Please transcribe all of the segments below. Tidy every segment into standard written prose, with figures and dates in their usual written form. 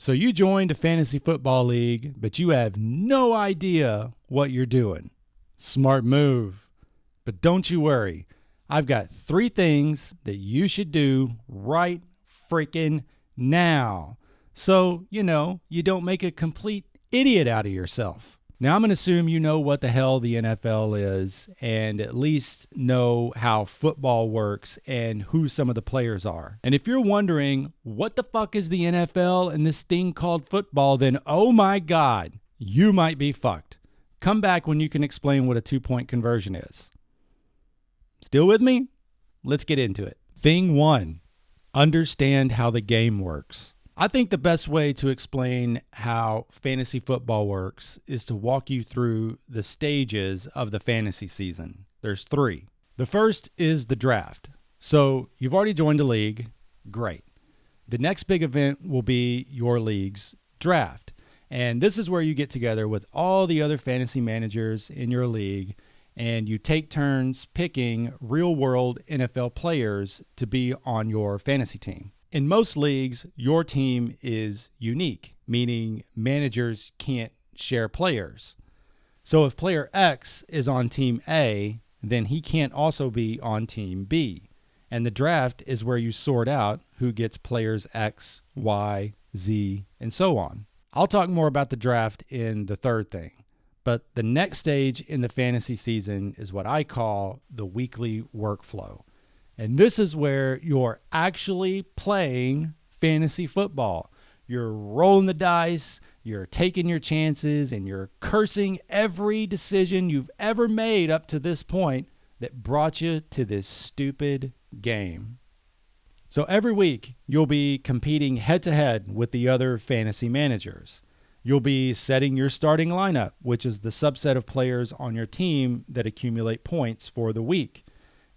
So you joined a fantasy football league, but you have no idea what you're doing. Smart move. But don't you worry. I've got 3 things that you should do right freaking now. So, you don't make a complete idiot out of yourself. Now, I'm going to assume you know what the hell the NFL is and at least know how football works and who some of the players are. And if you're wondering, what the fuck is the NFL and this thing called football, then oh my God, you might be fucked. Come back when you can explain what a 2-point conversion is. Still with me? Let's get into it. Thing 1, understand how the game works. I think the best way to explain how fantasy football works is to walk you through the stages of the fantasy season. There's 3. The first is the draft. So you've already joined a league. Great. The next big event will be your league's draft. And this is where you get together with all the other fantasy managers in your league and you take turns picking real-world NFL players to be on your fantasy team. In most leagues, your team is unique, meaning managers can't share players. So if player X is on team A, then he can't also be on team B. And the draft is where you sort out who gets players X, Y, Z, and so on. I'll talk more about the draft in the third thing. But the next stage in the fantasy season is what I call the weekly workflow. And this is where you're actually playing fantasy football. You're rolling the dice, you're taking your chances, and you're cursing every decision you've ever made up to this point that brought you to this stupid game. So every week, you'll be competing head-to-head with the other fantasy managers. You'll be setting your starting lineup, which is the subset of players on your team that accumulate points for the week.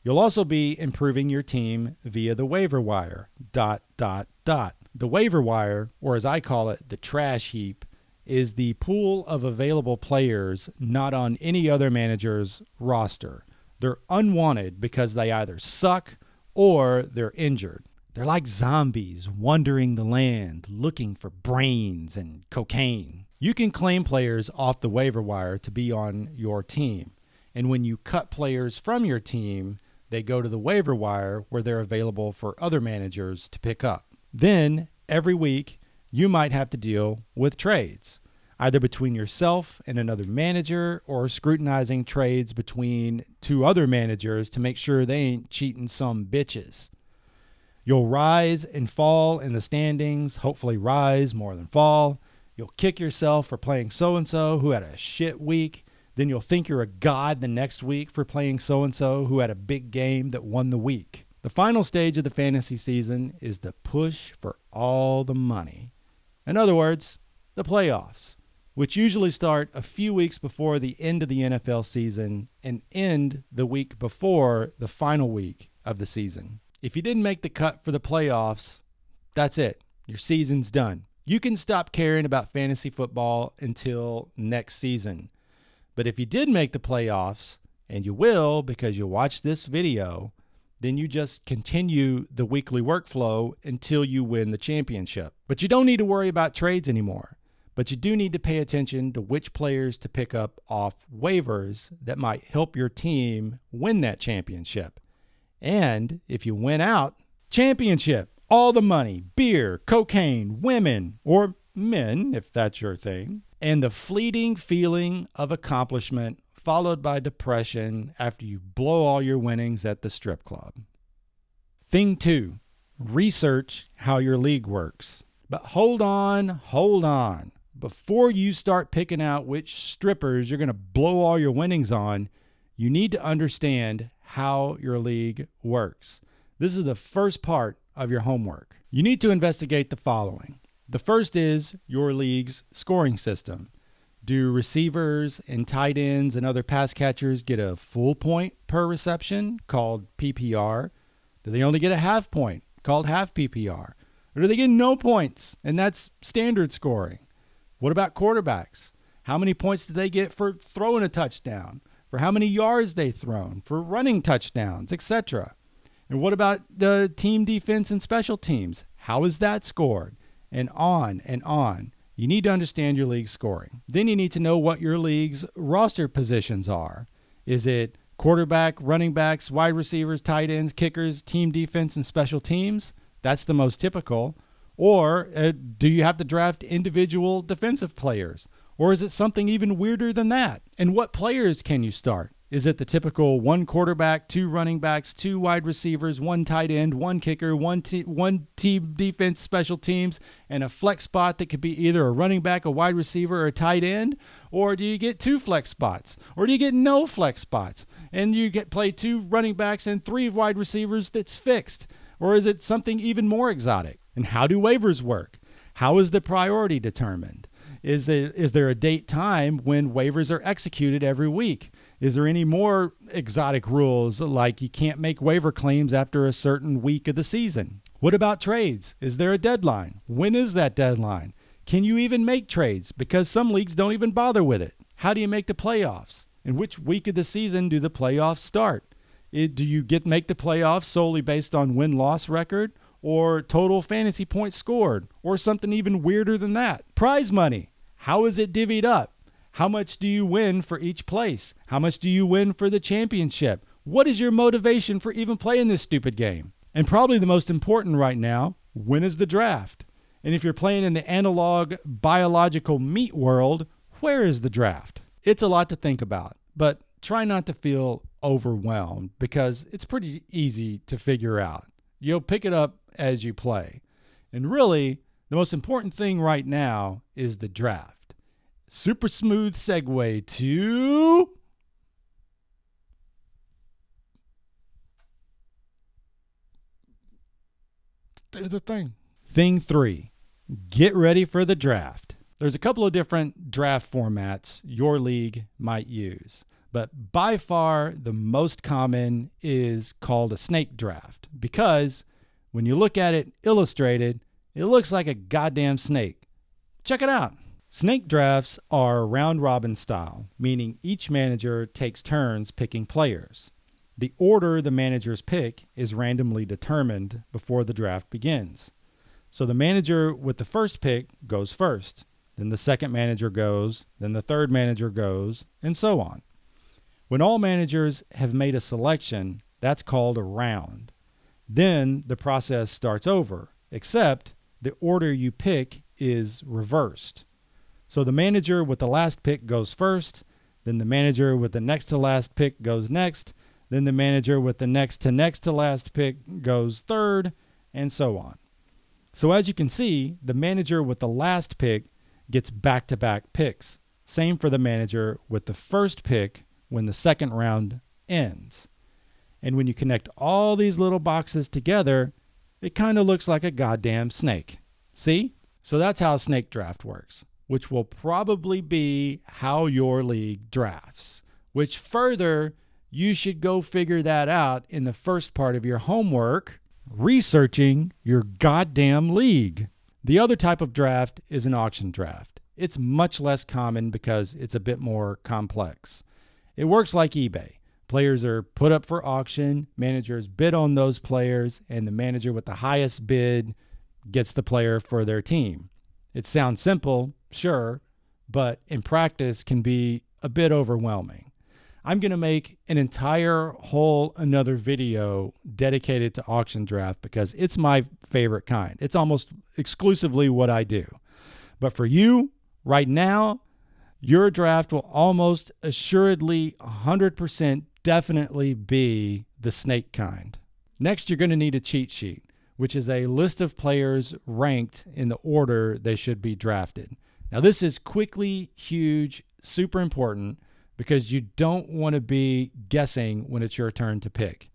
You'll also be improving your team via the waiver wire, ... The waiver wire, or as I call it, the trash heap, is the pool of available players not on any other manager's roster. They're unwanted because they either suck or they're injured. They're like zombies wandering the land looking for brains and cocaine. You can claim players off the waiver wire to be on your team. And when you cut players from your team, they go to the waiver wire where they're available for other managers to pick up. Then, every week, you might have to deal with trades, either between yourself and another manager or scrutinizing trades between 2 other managers to make sure they ain't cheating some bitches. You'll rise and fall in the standings, hopefully rise more than fall. You'll kick yourself for playing so-and-so who had a shit week. Then you'll think you're a god the next week for playing so-and-so who had a big game that won the week. The final stage of the fantasy season is the push for all the money. In other words, the playoffs, which usually start a few weeks before the end of the NFL season and end the week before the final week of the season. If you didn't make the cut for the playoffs, that's it. Your season's done. You can stop caring about fantasy football until next season. But if you did make the playoffs, and you will because you watched this video, then you just continue the weekly workflow until you win the championship. But you don't need to worry about trades anymore. But you do need to pay attention to which players to pick up off waivers that might help your team win that championship. And if you win out, championship, all the money, beer, cocaine, women, or men, if that's your thing, and the fleeting feeling of accomplishment followed by depression after you blow all your winnings at the strip club. Thing 2, research how your league works. But hold on. Before you start picking out which strippers you're going to blow all your winnings on, you need to understand how your league works. This is the first part of your homework. You need to investigate the following. The first is your league's scoring system. Do receivers and tight ends and other pass catchers get a full point per reception, called PPR? Do they only get a half point, called half PPR? Or do they get no points, and that's standard scoring? What about quarterbacks? How many points do they get for throwing a touchdown? For how many yards they've thrown, for running touchdowns, etc. And what about the team defense and special teams? How is that scored? and on and on. You need to understand your league scoring. Then you need to know what your league's roster positions are. Is it quarterback, running backs, wide receivers, tight ends, kickers, team defense, and special teams? That's the most typical. Or do you have to draft individual defensive players? Or is it something even weirder than that? And what players can you start? Is it the typical 1 quarterback, 2 running backs, 2 wide receivers, 1 tight end, 1 kicker, 1 team defense, special teams, and a flex spot that could be either a running back, a wide receiver, or a tight end? Or do you get 2 flex spots? Or do you get no flex spots and you play 2 running backs and 3 wide receivers that's fixed? Or is it something even more exotic? And how do waivers work? How is the priority determined? Is there a date time when waivers are executed every week? Is there any more exotic rules, like you can't make waiver claims after a certain week of the season? What about trades? Is there a deadline? When is that deadline? Can you even make trades? Because some leagues don't even bother with it. How do you make the playoffs? In which week of the season do the playoffs start? Do you make the playoffs solely based on win-loss record, or total fantasy points scored, or something even weirder than that? Prize money. How is it divvied up? How much do you win for each place? How much do you win for the championship? What is your motivation for even playing this stupid game? And probably the most important right now, when is the draft? And if you're playing in the analog biological meat world, where is the draft? It's a lot to think about, but try not to feel overwhelmed because it's pretty easy to figure out. You'll pick it up as you play. And really, the most important thing right now is the draft. Super smooth segue to the thing. Thing 3, get ready for the draft. There's a couple of different draft formats your league might use, but by far the most common is called a snake draft because when you look at it illustrated, it looks like a goddamn snake. Check it out. Snake drafts are round-robin style, meaning each manager takes turns picking players. The order the managers pick is randomly determined before the draft begins. So the manager with the first pick goes first, then the second manager goes, then the third manager goes, and so on. When all managers have made a selection, that's called a round. Then the process starts over, except the order you pick is reversed. So the manager with the last pick goes first, then the manager with the next to last pick goes next, then the manager with the next to last pick goes third, and so on. So as you can see, the manager with the last pick gets back-to-back picks. Same for the manager with the first pick when the second round ends. And when you connect all these little boxes together, it kind of looks like a goddamn snake. See? So that's how a snake draft works, which will probably be how your league drafts, which further, you should go figure that out in the first part of your homework, researching your goddamn league. The other type of draft is an auction draft. It's much less common because it's a bit more complex. It works like eBay. Players are put up for auction, managers bid on those players, and the manager with the highest bid gets the player for their team. It sounds simple, sure, but in practice can be a bit overwhelming. I'm going to make an entire another video dedicated to auction draft because it's my favorite kind. It's almost exclusively what I do. But for you, right now, your draft will almost assuredly 100% definitely be the snake kind. Next, you're going to need a cheat sheet, which is a list of players ranked in the order they should be drafted. Now, this is quickly huge, super important, because you don't want to be guessing when it's your turn to pick.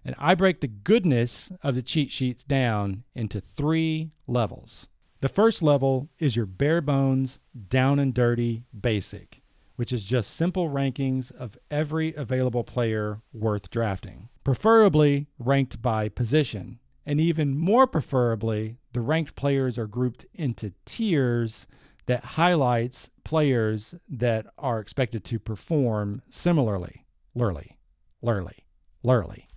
And I break the goodness of the cheat sheets down into 3 levels. The first level is your bare bones, down and dirty basic, which is just simple rankings of every available player worth drafting, preferably ranked by position. And even more preferably, the ranked players are grouped into tiers that highlights players that are expected to perform similarly. The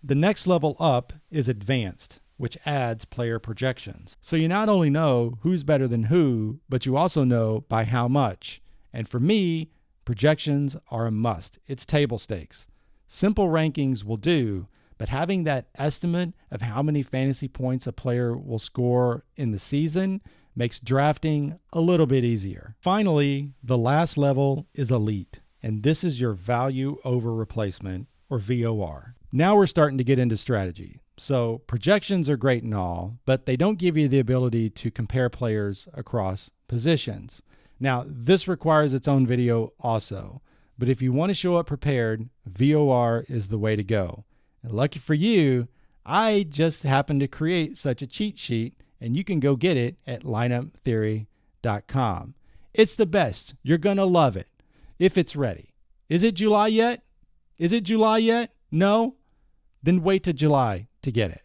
next level up is advanced, which adds player projections. So you not only know who's better than who, but you also know by how much. And for me, projections are a must. It's table stakes. Simple rankings will do, but having that estimate of how many fantasy points a player will score in the season makes drafting a little bit easier. Finally, the last level is elite, and this is your value over replacement, or VOR. Now we're starting to get into strategy. So projections are great and all, but they don't give you the ability to compare players across positions. Now, this requires its own video also, but if you want to show up prepared, VOR is the way to go. And lucky for you, I just happened to create such a cheat sheet, and you can go get it at lineuptheory.com. It's the best. You're going to love it if it's ready. Is it July yet? Is it July yet? No? Then wait till July to get it.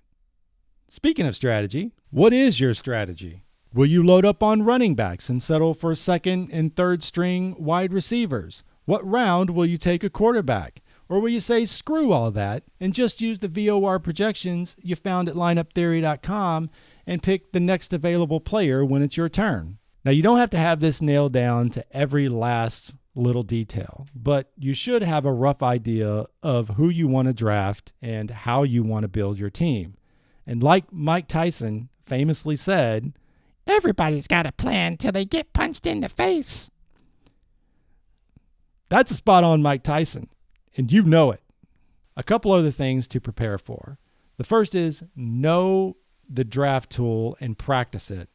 Speaking of strategy, what is your strategy? Will you load up on running backs and settle for second and third string wide receivers? What round will you take a quarterback? Or will you say screw all that and just use the VOR projections you found at lineuptheory.com and pick the next available player when it's your turn? Now, you don't have to have this nailed down to every last little detail, but you should have a rough idea of who you want to draft and how you want to build your team. And like Mike Tyson famously said, everybody's got a plan till they get punched in the face. That's a spot on Mike Tyson, and you know it. A couple other things to prepare for. The first is know the draft tool and practice it.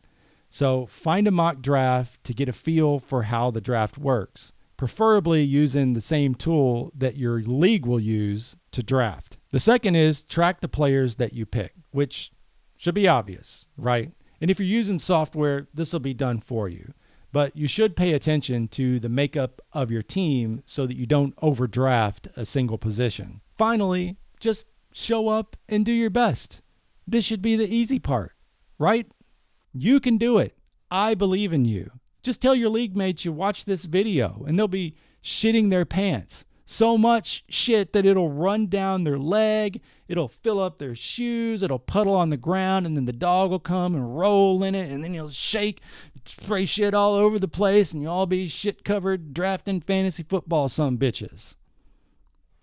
So find a mock draft to get a feel for how the draft works, preferably using the same tool that your league will use to draft. The second is track the players that you pick, which should be obvious, right? And if you're using software, this will be done for you. But you should pay attention to the makeup of your team so that you don't overdraft a single position. Finally, just show up and do your best. This should be the easy part, right? You can do it. I believe in you. Just tell your league mates you watch this video and they'll be shitting their pants. So much shit that it'll run down their leg, it'll fill up their shoes, it'll puddle on the ground, and then the dog will come and roll in it, and then he'll shake, spray shit all over the place, and you'll all be shit covered drafting fantasy football some bitches.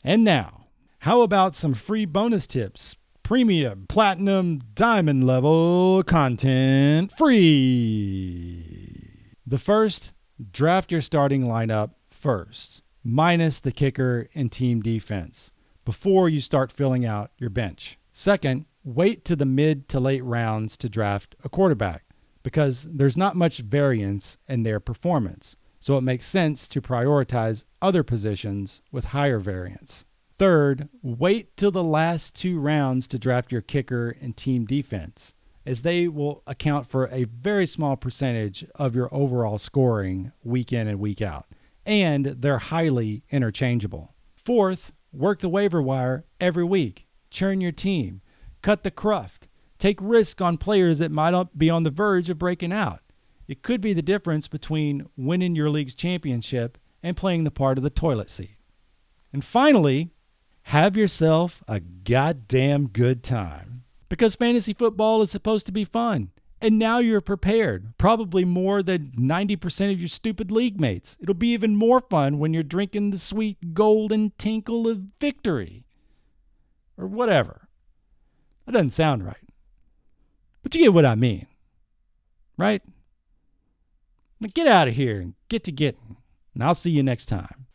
And now, how about some free bonus tips? Premium, platinum, diamond level content free. The first, draft your starting lineup first, minus the kicker and team defense, before you start filling out your bench. Second, wait to the mid to late rounds to draft a quarterback, because there's not much variance in their performance, so it makes sense to prioritize other positions with higher variance. Third, wait till the last 2 rounds to draft your kicker and team defense, as they will account for a very small percentage of your overall scoring week in and week out, and they're highly interchangeable. Fourth, work the waiver wire every week. Churn your team. Cut the cruft. Take risk on players that might be on the verge of breaking out. It could be the difference between winning your league's championship and playing the part of the toilet seat. And finally, have yourself a goddamn good time. Because fantasy football is supposed to be fun. And now you're prepared, probably more than 90% of your stupid league mates. It'll be even more fun when you're drinking the sweet golden tinkle of victory. Or whatever. That doesn't sound right. But you get what I mean. Right? Now get out of here and get to getting. And I'll see you next time.